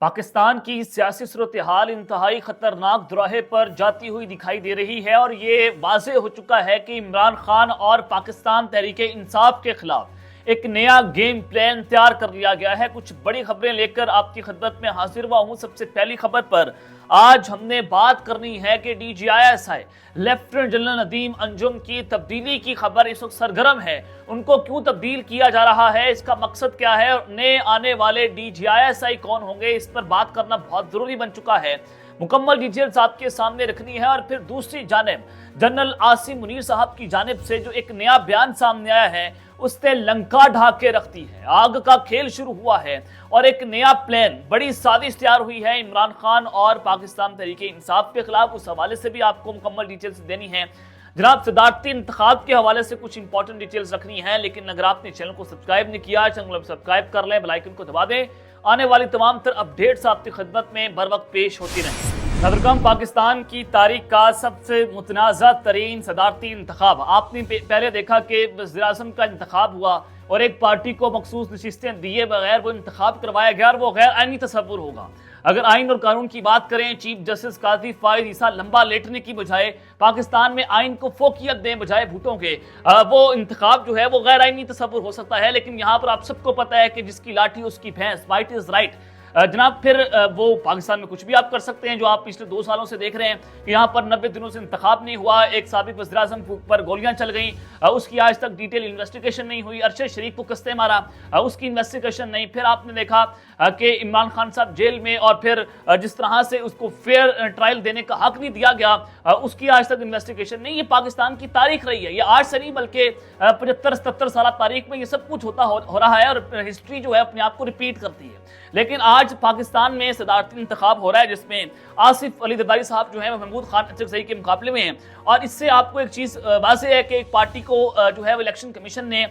پاکستان کی سیاسی صورتحال انتہائی خطرناک دراہے پر جاتی ہوئی دکھائی دے رہی ہے اور یہ واضح ہو چکا ہے کہ عمران خان اور پاکستان تحریک انصاف کے خلاف ایک نیا گیم پلان تیار کر لیا گیا ہے۔ کچھ بڑی خبریں لے کر آپ کی خدمت میں حاضر ہوا ہوں۔ سب سے پہلی خبر پر آج ہم نے بات کرنی ہے کہ D G I S I lieutenant general Nadeem Anjum کی تبدیلی کی خبر اس وقت سرگرم ہے۔ ان کو کیوں تبدیل کیا جا رہا ہے، اس کا مقصد کیا ہے اور نئے آنے والے ڈی جی آئی ایس آئی کون ہوں گے، اس پر بات کرنا بہت ضروری بن چکا ہے۔ مکمل ڈیٹیلز آپ کے سامنے رکھنی ہے اور پھر دوسری جانب جنرل عاصم منیر صاحب کی جانب سے جو ایک نیا بیان سامنے آیا ہے اس نے لنکا ڈھانک کے رکھ دی ہے۔ آگ کا کھیل شروع ہوا ہے اور ایک نیا پلان، بڑی سازش تیار ہوئی ہے عمران خان اور پاکستان تحریک انصاف کے خلاف۔ اس حوالے سے بھی آپ کو مکمل ڈیٹیلز دینی ہے۔ جناب، صدارتی انتخاب کے حوالے سے کچھ امپورٹنٹ ڈیٹیلز رکھنی ہے، لیکن اگر آپ نے چینل کو سبسکرائب نہیں کیا، چینل کو سبسکرائب کر لیں، بیل آئیکن کو دبا دیں۔ آنے والی تمام تر اپڈیٹس آپ کی خدمت میں بر وقت پیش ہوتی رہیں۔ صدرکم، پاکستان کی تاریخ کا سب سے متنازع ترین صدارتی انتخاب۔ آپ نے پہلے دیکھا کہ وزیر اعظم کا انتخاب ہوا اور ایک پارٹی کو مخصوص نشستیں دیے بغیر وہ انتخاب کروایا گیا اور وہ غیر آئینی تصور ہوگا۔ اگر آئین اور قانون کی بات کریں، چیف جسٹس قاضی فائز عیسیٰ لمبا لیٹنے کی بجائے پاکستان میں آئین کو فوقیت دیں بجائے بھوٹوں کے، وہ انتخاب جو ہے وہ غیر آئینی تصور ہو سکتا ہے۔ لیکن یہاں پر آپ سب کو پتہ ہے کہ جس کی لاٹھی اس کی بھینس، رائٹ از رائٹ۔ جناب، پھر وہ پاکستان میں کچھ بھی آپ کر سکتے ہیں، جو آپ پچھلے 2 سالوں سے دیکھ رہے ہیں کہ یہاں پر 90 دنوں سے انتخاب نہیں ہوا، ایک سابق وزیر اعظم پر گولیاں چل گئیں، اس کی آج تک ڈیٹیل انویسٹیگیشن نہیں ہوئی، ارشد شریف کو کستے مارا، اس کی انویسٹیگیشن نہیں۔ پھر آپ نے دیکھا کہ عمران خان صاحب جیل میں اور پھر جس طرح سے اس کو فیئر ٹرائل دینے کا حق نہیں دیا گیا، اس کی آج تک انویسٹیگیشن نہیں۔ یہ پاکستان کی تاریخ رہی ہے، یہ آج سے نہیں بلکہ 75-77 سالہ تاریخ میں یہ سب کچھ ہو رہا ہے اور ہسٹری جو ہے اپنے آپ کو ریپیٹ کرتی ہے۔ لیکن آج پاکستان میں صدارتی انتخاب ہو رہا ہے جس میں آصف علی زرداری صاحب جو ہیں وہ محمود خان اچکزئی کے مقابلے میں ہیں، اور اس سے آپ کو ایک چیز واضح ہے کہ ایک پارٹی کو جو ہے وہ الیکشن کمیشن نے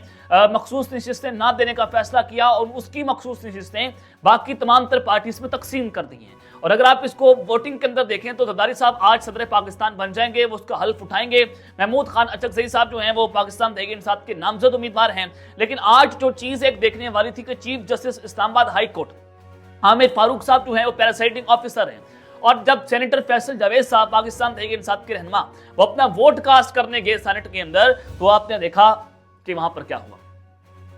مخصوص نشستیں نہ دینے کا فیصلہ کیا اور اس کی مخصوص نشستیں باقی تمام تر پارٹیز میں تقسیم کر دی ہیں۔ اور اگر آپ اس کو ووٹنگ کے اندر دیکھیں تو زرداری صاحب آج صدر پاکستان بن جائیں گے، وہ اس کا حلف اٹھائیں گے۔ محمود خان اچکزئی صاحب جو ہیں وہ پاکستان تحریک انصاف کے نامزد امیدوار ہیں۔ لیکن آج جو چیز ایک دیکھنے والی تھی کہ چیف جسٹس اسلام آباد ہائی کورٹ عامر فاروق صاحب جو ہیں وہ پیراسائٹنگ آفیسر ہیں، اور جب سینیٹر فیصل جاوید صاحب پاکستان تحریک انصاف کے رہنما وہ اپنا ووٹ کاسٹ کرنے گئے سینٹ کے اندر، تو آپ نے دیکھا کہ وہاں پر کیا ہوا۔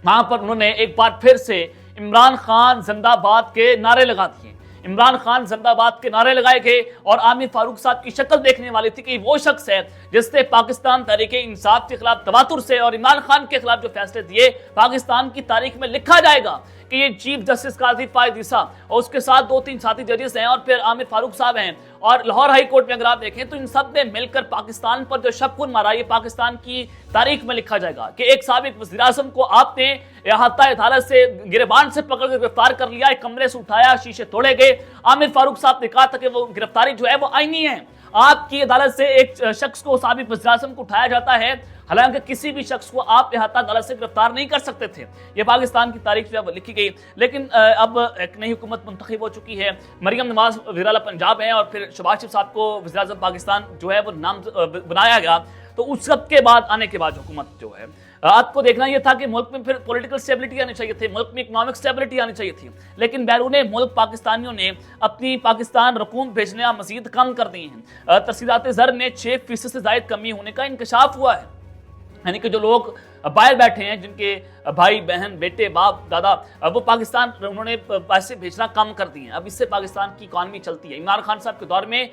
وہاں پر انہوں نے ایک بار پھر سے عمران خان زندہ باد کے نعرے لگا دیے۔ عمران خان زندہ باد کے نعرے لگائے گئے اور عامر فاروق صاحب کی شکل دیکھنے والی تھی کہ وہ شخص ہے جس نے پاکستان تحریک انصاف کے خلاف تواتر سے اور عمران خان کے خلاف جو فیصلے دیے، پاکستان کی تاریخ میں لکھا جائے گا کہ یہ چیف جسٹس قاضی فائز عیسیٰ اور اس کے ساتھ 2-3 ساتھی ججز ہیں اور پھر عامر فاروق صاحب ہیں، اور لاہور ہائی کورٹ میں اگر آپ دیکھیں تو ان سب نے مل کر پاکستان پر جو شبخون مارا، یہ پاکستان کی تاریخ میں لکھا جائے گا کہ ایک سابق وزیر اعظم کو آپ نے احاطہ عدالت سے گریبان سے پکڑ کر گرفتار کر لیا، ایک کمرے سے اٹھایا، شیشے توڑے گئے۔ عامر فاروق صاحب نے کہا تھا کہ وہ گرفتاری جو ہے وہ آئینی ہے، آپ کی عدالت سے ایک شخص کو، سابق وزیر اعظم کو اٹھایا جاتا ہے، حالانکہ کسی بھی شخص کو آپ احاطہ عدالت سے گرفتار نہیں کر سکتے تھے۔ یہ پاکستان کی تاریخ جو ہے وہ لکھی گئی۔ لیکن اب ایک نئی حکومت منتخب ہو چکی ہے، مریم نواز وزیر اعلیٰ پنجاب ہیں اور پھر شہباز شریف صاحب کو وزیر اعظم پاکستان جو ہے وہ نام بنایا گیا۔ تو اس سب کے بعد آنے کے بعد حکومت جو ہے آپ کو دیکھنا یہ تھا کہ ملک میں پھر پولیٹیکل سٹیبلٹی آنی چاہیے تھی، ملک میں اکنامک سٹیبلٹی آنی چاہیے تھی، لیکن بیرون ملک پاکستانیوں نے اپنی پاکستان رقوم بھیجنا مزید کم کر دی ہیں۔ ترسیلات زر میں 6% سے زائد کمی ہونے کا انکشاف ہوا ہے، یعنی کہ جو لوگ باہر بیٹھے ہیں، جن کے بھائی بہن بیٹے باپ دادا وہ پاکستان انہوں نے پیسے بھیجنا کم کر دیے ہیں۔ اب اس سے پاکستان کی اکانومی چلتی ہے۔ عمران خان صاحب کے دور میں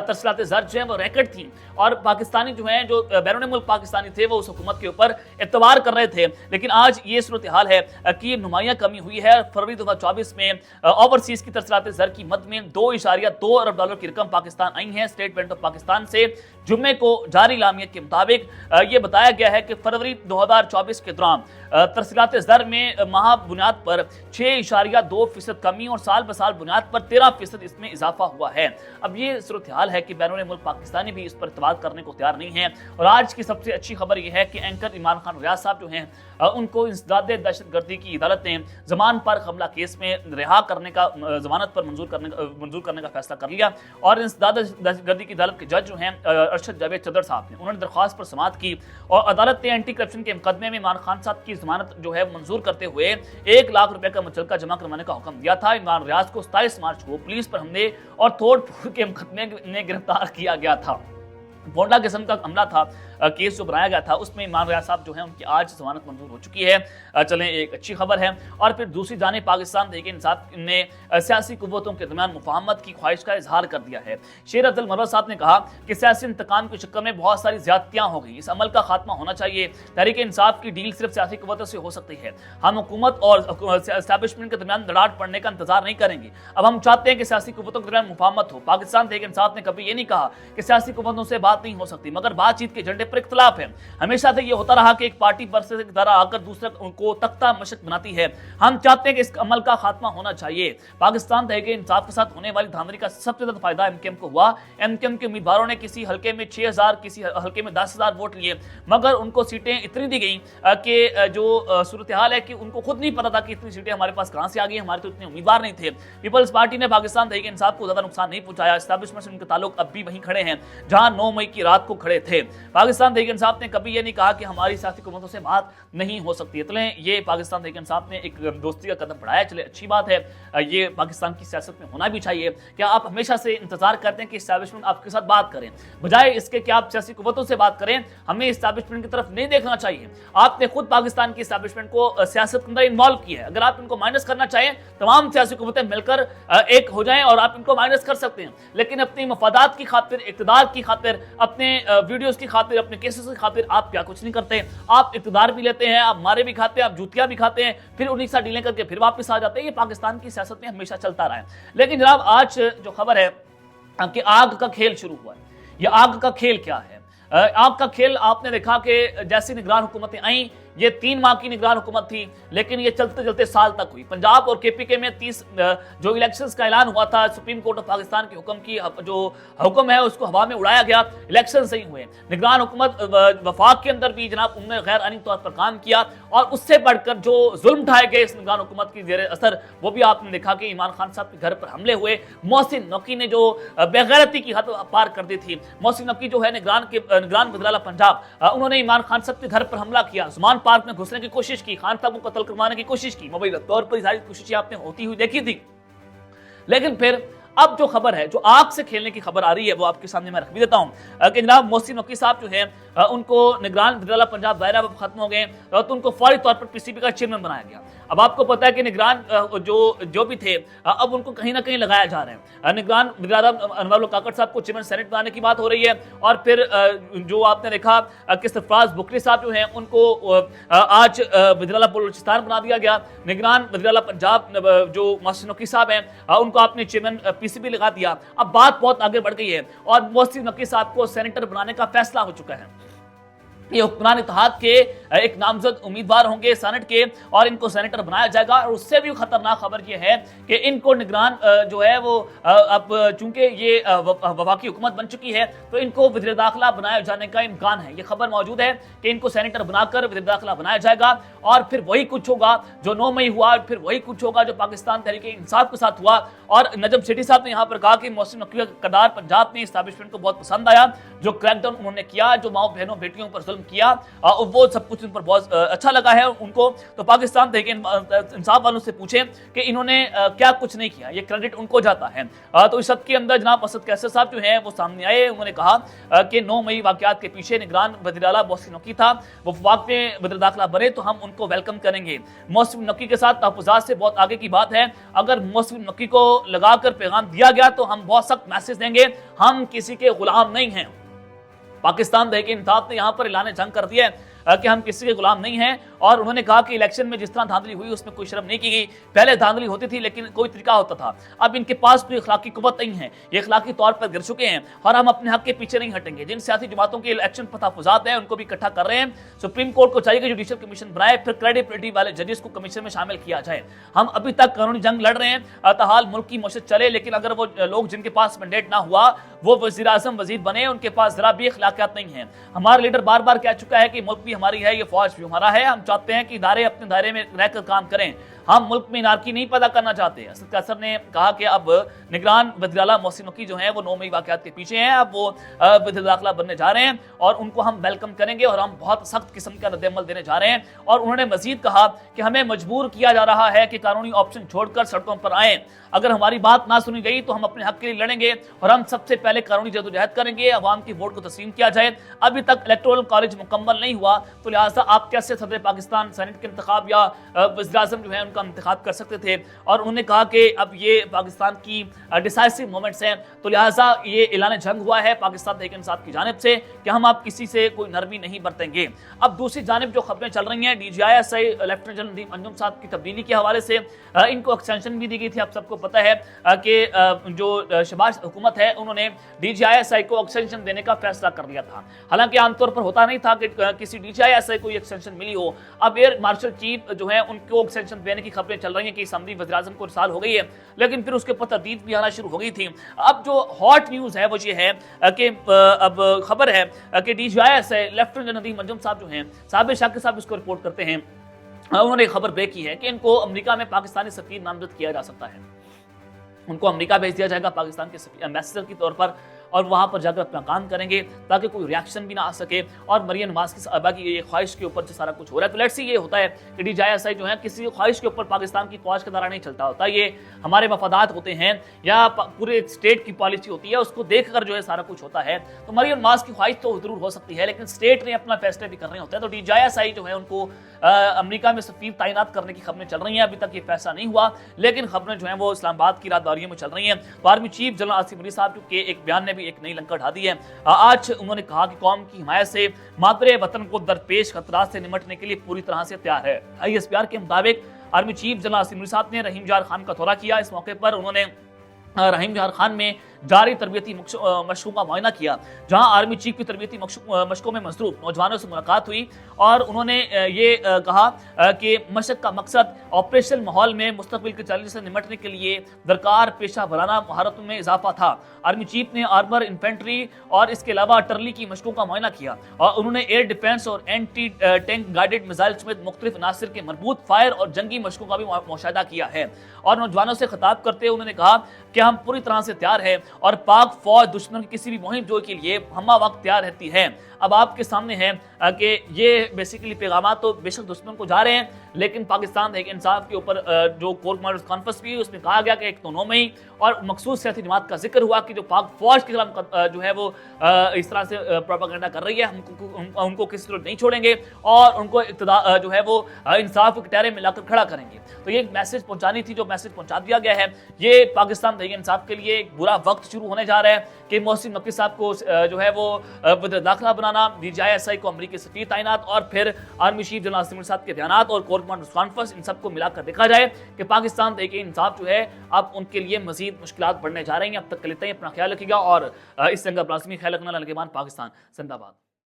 ترسیلات زر جو ہیں وہ ریکٹ تھیں اور پاکستانی جو ہیں، جو بیرون ملک پاکستانی تھے، وہ اس حکومت کے اوپر اعتبار کر رہے تھے۔ لیکن آج یہ صورتحال ہے کہ یہ نمایاں کمی ہوئی ہے۔ فروری 2024 میں اوورسیز کی ترسیلات زر کی مد میں $2.2 ارب کی رقم پاکستان آئی ہے۔ اسٹیٹ بینک آف پاکستان سے جمعے کو جاری اعلامیہ کے مطابق یہ بتایا گیا ہے کہ فروری 2024 کے دوران ترسیلات زر میں ماہ بنیاد پر 6.2% کمی اور سال بسال بنیاد پر 13% اس میں اضافہ ہوا ہے۔ اب یہ صورتحال ہے کہ بیرون ملک پاکستانی بھی اس پر اعتماد کرنے کو تیار نہیں ہیں، اور آج کی سب سے اچھی خبر یہ ہے کہ اینکر عمران خان ریاض صاحب جو ہیں ان کو انسداد دہشت گردی کی عدالت نے زمان پر حملہ کیس میں رہا کرنے کا، ضمانت پر منظور کرنے کا فیصلہ کر لیا، اور انسداد دہشت گردی کی عدالت کے جج جو ہیں ارشد جاوید چدر صاحب نے، انہوں نے درخواست پر سماعت کی اور عدالت نے اینٹی کرپشن کے मुकदमे में इमरान खान साहब की जमानत जो है मंजूर करते हुए 1 लाख रुपए का मुचलका जमा करवाने का हुक्म दिया था। इमरान रियाज को 27 मार्च को पुलिस पर हमले और तोड़ फोड़ के मुकदमे में गिरफ्तार किया गया था। बोंडा किस्म का हमला था, केस जो बनाया गया था उसमें इमरान रियाज साहब जो है उनकी आज जमानत मंजूर हो चुकी है। चलें, एक अच्छी खबर है। और फिर दूसरी जानिब पाकिस्तान तहरीक इंसाफ ने सियासी कुव्वतों के दरमियान मुफाहमत की ख्वाहिश का इजहार कर दिया है। शेर अब्दुल मरवत साहब ने कहा कि सियासी इंतकाम के चक्कर में बहुत सारी ज्यादतियां हो गई, इस अमल का खात्मा होना चाहिए। तहरीक इंसाफ की डील सिर्फ सियासी कुव्वतों से हो सकती है। हम हुकूमत और एस्टैब्लिशमेंट के दरमियान दरार पड़ने का इंतजार नहीं करेंगे। अब हम चाहते हैं कि सियासी कुव्वतों के दरमियान मुफाहमत हो। पाकिस्तान तहरीक इंसाफ ने कभी ये नहीं कहा कि सियासी कुव्वतों से बात नहीं हो सकती, मगर बातचीत के एजेंडे पर इख्तलाफ है। हमेशा से ये होता रहा कि एक पार्टी पर से तरह आकर दूसरे को तख्ता मशक बनाती है। हम चाहते हैं कि इस अमल का खात्मा होना चाहिए। पाकिस्तान तहरीक इंसाफ के साथ होने वाली धांधली का सबसे ज्यादा फायदा एमकेएम को हुआ। एमकेएम के उम्मीदवारों ने किसी हल्के में 6000, किसी हल्के में 10,000 वोट लिए, मगर उनको सीटें इतनी दी गई कि जो सूरत हाल है कि उनको खुद नहीं पता था कि इतनी सीटें हमारे पास कहां से आ गई। हमारे तो इतने उम्मीदवार नहीं थे। पीपल्स पार्टी ने पाकिस्तान तहरीक इंसाफ को ज्यादा नुकसान नहीं पहुंचाया। एस्टैब्लिशमेंट से उनके ताल्लुक अब भी वहीं खड़े हैं जहां 9 मई की रात को खड़े थे। पाकिस्तान तहरीक इंसाफ ने कभी ये नहीं कहा कि हमारी सियासी हुकूमतों से बात नहीं हो सकती है। चलें, ये पाकिस्तान तहरीक इंसाफ ने एक दोस्ती का कदम बढ़ाया, चले अच्छी बात है। ये पाकिस्तान की सियासत में होना भी चाहिए। क्या आप हमेशा से इंतजार करते हैं कि एस्टैब्लिशमेंट आपके साथ बात करें, बजाय इसके कि आप सियासी कुव्वतों से बात करें? हमें एस्टैब्लिशमेंट की तरफ नहीं देखना चाहिए। आपने खुद पाकिस्तान की एस्टैब्लिशमेंट को सियासत के अंदर इन्वॉल्व किया है। अगर आप इनको माइनस करना चाहें, तमाम सियासी कुव्वतें मिलकर एक हो जाएं और आप इनको माइनस कर सकते हैं, लेकिन अपनी मफादात की खातिर, इक़्तिदार की खातिर, अपने वीडियोस की खातिर, अपने केसेस की खातिर आप क्या कुछ नहीं करते। आप इक़्तिदार भी लेते हैं, आप मारे भी खाते हैं, आप जूतियां भी खाते हैं, फिर उन्हीं के साथ डीलें करके फिर वापस आ जाते हैं। ये पाकिस्तान की सियासत में हमेशा चलता रहा है। लेकिन जनाब, आज जो खबर है कि आग का खेल शुरू हुआ है। ये आग का खेल क्या है? आग का खेल आपने देखा कि जैसी निगरान हुकूमतें आई, ये 3 माह की निगरान हुकूमत थी, लेकिन ये चलते चलते साल तक हुई। पंजाब और केपीके में 30 जो इलेक्शंस का ऐलान हुआ था, सुप्रीम कोर्ट ऑफ पाकिस्तान के हुक्म की जो हुक्म है उसको हवा में उड़ाया गया, इलेक्शन सही हुए। निगरान हुकूमत वफाक के अंदर भी जनाब उन्होंने गैर आईनी तौर पर काम किया, और उससे बढ़कर जो जुल्म ढाए गए इस निगरान हुकूमत की जेर असर, वो भी आपने देखा कि इमरान खान साहब के घर पर हमले हुए। मोहसिन नकी ने जो बेगैरती की हद पार कर दी थी। मोहसिन नकी जो है निगरान वज़ीर आला पंजाब, उन्होंने इमरान खान साहब के घर पर हमला किया, उस्मान पार्क में घुसने की कोशिश की, खान साहब को कत्ल करवाने की कोशिश की। मुबैना तौर पर सारी कोशिशें आपने होती हुई देखी थी। लेकिन फिर अब जो खबर है, जो आग से खेलने की खबर आ रही है, वो आपके सामने मैं रख भी देता हूं कि जनाब मोहसिन नकी साहब जो है उनको निगरान वज़ीर आला पंजाब दायरा खत्म हो गए, तो उनको फौरी तौर पर पीसीबी का चेयरमैन बनाया गया। अब आपको पता है कि निगरान जो भी थे, अब उनको कहीं ना कहीं लगाया जा रहे हैं। निगरान वज़ीर आला अनवर काकड़ साहब को चेयरमैन सेनेट बनाने की बात हो रही है, और फिर जो आपने देखा कि सरफराज बुकरी साहब जो हैं उनको आज वज़ीर आला बलूचिस्तान बना दिया गया। निगरान वज़ीर आला पंजाब जो मोहसिन नकी साहब हैं, उनको आपने चेयरमैन पीसीबी लगा दिया। अब बात बहुत आगे बढ़ गई है और मोहसिन नकी साहब को सेनेटर बनाने का फैसला हो चुका है। ये हुक्मरान इत्तेहाद के एक नामजद उम्मीदवार होंगे सेनेट के, और इनको सेनेटर बनाया जाएगा। और उससे भी खतरनाक खबर ये है कि इनको निगरान जो है वो अब चूंकि ये वफाकी हुकूमत बन चुकी है, तो इनको वज़ीर दाखिला बनाया जाने का इम्कान है। ये खबर मौजूद है कि इनको सेनेटर बनाकर वज़ीर दाखिला बनाया जाएगा, और फिर वही कुछ होगा जो 9 मई हुआ, फिर वही कुछ होगा जो पाकिस्तान तहरीक इंसाफ के साथ हुआ। और नजम सेठी साहब ने यहाँ पर कहा कि मोहसिन नकी का किरदार पंजाब में इस्टेब्लिशमेंट को बहुत पसंद आया, जो क्रैकडाउन उन्होंने किया, जो माओ बहनों बेटियों पर जुल्म किया, वो सब कुछ उन पर बहुत अच्छा लगा है उनको। तो पाकिस्तान तहरीक इंसाफ वालों से पूछें कि इन्होंने क्या कुछ नहीं किया, ये क्रेडिट उनको जाता है। तो इस सब के अंदर जनाब असद कैसर साहब जो हैं वो सामने आए। उन्होंने कहा कि 9 मई वाकयात के पीछे निगरान वज़ीर आला मोहसिन नकी था, वो वफाक में वज़ीर दाखिला बने तो हम उनको वेलकम करेंगे। मोहसिन नकी के साथ तहफ़्फ़ुज़ात से बहुत आगे की बात है। अगर मोहसिन नकी को लगाकर पैगाम दिया गया तो हम बहुत सख्त मैसेज देंगे, हम किसी के गुलाम नहीं हैं। पाकिस्तान तहरीक इंसाफ ने यहाँ पर ऐलान जंग कर दिया है कि हम किसी के गुलाम नहीं हैं। और उन्होंने कहा कि इलेक्शन में जिस तरह धांधली हुई उसमें कोई शर्म नहीं की गई। पहले धांधली होती थी लेकिन कोई तरीका होता था, अब इनके पास कोई इखलाकी कुव्वत नहीं है, ये इखलाकी तौर पर गिर चुके हैं, और हम अपने हक के पीछे नहीं हटेंगे। जिन सियासी जमातों के इलेक्शन तहफ़्फ़ुज़ात हैं उनको भी इकट्ठा कर रहे हैं। सुप्रीम कोर्ट को चाहिए कि जुडिशल कमीशन बनाए, फिर क्रेडिबिलिटी वाले जजेस को कमीशन में शामिल किया जाए। हम अभी तक कानूनी जंग लड़ रहे हैं, ताहाल मुल्क की मशत चले, लेकिन अगर वो लोग जिनके पास मैंडेट ना हुआ वो वज़ीर आज़म वज़ीर बने, उनके पास जरा भी अखलाकियात नहीं है। हमारा लीडर बार बार कह चुका है कि मुल्क भी हमारी है, ये फौज भी हमारा है। हम चाहते हैं कि इदारे अपने दायरे में रहकर काम करें, हम मुल्क में नारकी नहीं पैदा करना चाहते। असद कैसर ने कहा कि अब निगरान वज़ीर-ए-आला मोहसिन नकवी जो हैं वो 9 मई वाक़यात के पीछे हैं। अब वो वज़ीर दाखिला बनने जा रहे हैं और उनको हम वेलकम करेंगे और हम बहुत सख्त किस्म का रद्द-ए-अमल देने जा रहे हैं। और उन्होंने मजीद कहा कि हमें मजबूर किया जा रहा है कि कानूनी ऑप्शन छोड़कर सड़कों पर आएं। अगर हमारी बात ना सुनी गई तो हम अपने हक के लिए लड़ेंगे और हम सबसे पहले कानूनी जदोजहद करेंगे, अवाम की वोट को तस्लीम किया जाए। अभी तक इलेक्टोरल कॉलेज मुकम्मल नहीं हुआ, तो लिहाजा आप कैसे सदर पाकिस्तान सेनेट के इंतखाब या वज़ीर-ए-आज़म जो है उनका इंतखाब कर सकते थे। और उन्होंने कहा कि अब ये पाकिस्तान की डिसाइसिव मोमेंट्स हैं, तो लिहाजा ये ऐलान जंग हुआ है पाकिस्तान तहरीक इंसाफ की जानिब से कि हम आप किसी से कोई नरमी नहीं बरतेंगे। अब दूसरी जानिब जो खबरें चल रही हैं, DGI-SI lieutenant general Nadeem Anjum साहब की तब्दीली के हवाले से इनको एक्सटेंशन भी दी गई थी। आप सबको पता है कि जो शहबाज हुकूमत है उन्होंने DGI-SI को एक्सटेंशन देने का फैसला कर लिया था। हालांकि आमतौर पर होता नहीं था कि किसी DGI-SI को एक्सटेंशन मिली हो। अब एयर मार्शल चीफ जो है उनको एक्सटेंशन देने की खबरें चल रही हैं कि असम्बली वज़ीर-ए-आज़म को इरसाल हो गई है, लेकिन फिर उसके ऊपर तरदीद भी आना शुरू हो गई थी। अब जो हॉट न्यूज़ है वो ये है कि अब खबर है कि DGI-SI lieutenant general Nadeem Anjum साहब जो हैं, साबिर शाकिर साहब इसको रिपोर्ट करते हैं, उन्होंने खबर ब्रेक की है कि इनको अमेरिका में पाकिस्तानी सफीर नामजद किया जा सकता है। उनको अमेरिका भेज दिया जाएगा पाकिस्तान के एम्बेसडर के तौर पर और वहाँ पर जाकर अपना काम करेंगे ताकि कोई रिएक्शन भी ना आ सके। और मरियम नवाज की साहबा की ये ख्वाहिश के ऊपर जो सारा कुछ हो रहा है, तो लेट्स सी ये होता है कि DGI-SI जो है किसी ख्वाहिश के ऊपर पाकिस्तान की ख्वाहिश का दायरा नहीं चलता होता, ये हमारे मफादात होते हैं या पूरे स्टेट की पॉलिसी होती है, उसको देख कर जो है सारा कुछ होता है। तो मरियम नवाज की ख्वाहिश तो जरूर हो सकती है, लेकिन स्टेट ने अपना फैसले भी करने होते हैं। तो DGI-SI जो है उनको अमेरिका में सफीर तैनात करने की खबरें चल रही हैं। अभी तक ये फैसला नहीं हुआ, लेकिन खबरें जो हैं वो इस्लामाबाद की राजदारियों में चल रही हैं। तो army chief general Asif Ali साहब के एक बयान ने भी एक नई लंका ढा दी है। आज उन्होंने कहा कि कौम की हिमायत से मातरे वतन को दरपेश खतरात से निमटने के लिए पूरी तरह से तैयार है। ISPR के मुताबिक army chief general Asif Ali साहब ने रहीम जौहर खान का दौरा किया। इस मौके पर उन्होंने रहीम जौहर खान में जारी तरबियती मशकों का मुआयना किया, जहां आर्मी चीफ की तरबियती मशकों में मसरूफ नौजवानों से मुलाकात हुई और उन्होंने ये कहा कि मशक का मकसद ऑपरेशनल माहौल में मुस्तकबिल के चैलेंज से निमटने के लिए दरकार पेशा वराना महारतों में इजाफा था। आर्मी चीफ ने आर्मर इन्फेंट्री और इसके अलावा टर्ली की मशकों का मुआयना किया और उन्होंने एयर डिफेंस और एंटी टैंक गाइडेड मिसाइल समेत मुख्तलिफ अनासर के मरबूत फायर और जंगी मशकों का भी मुशाहिदा किया है। और नौजवानों से खिताब करते हुए उन्होंने कहा कि हम पूरी तरह से तैयार हैं और पाक फौज दुश्मन की किसी भी मुहिम जो के लिए हमा वक्त तैयार रहती है। अब आपके सामने है कि ये बेसिकली पैगाम तो बेशक दुश्मन को जा रहे हैं, लेकिन पाकिस्तान एक इंसाफ के ऊपर जो कोर कमांडर्स कॉन्फ्रेंस भी उसमें कहा गया कि एक तो 9 मई और मखसूस सियासी जमात का जिक्र हुआ कि जो पाक फौज के खिलाफ जो है वो इस तरह से प्रोपेगेंडा कर रही है, उनको किसी तरह नहीं छोड़ेंगे और उनको इक्तदा जो है वो इंसाफ के कटहरे में लाकर खड़ा करेंगे। तो ये एक मैसेज पहुंचानी थी, जो मैसेज पहुंचा दिया गया है। ये पाकिस्तान तहरीक इंसाफ के लिए एक बुरा वक्त शुरू होने जा रहा है कि मोहसिन नकवी साहब को जो है वो वज़ीर दाखिला बनाना, DGI-SI को अमरीकी सफीर तैनात और फिर army chief general Asif Ali साहब के बयानात और कोर कमांडर्स कॉन्फ्रेंस, इन सबको मिलाकर देखा जाए कि पाकिस्तान तहरीक इंसाफ जो है अब उनके लिए मजीद मुश्किलात बढ़ने जा रही हैं। अब तक के लिए अपना ख्याल रखिएगा और इस जंग पर लाज़मी ख्याल रखना। पाकिस्तान जिंदाबाद।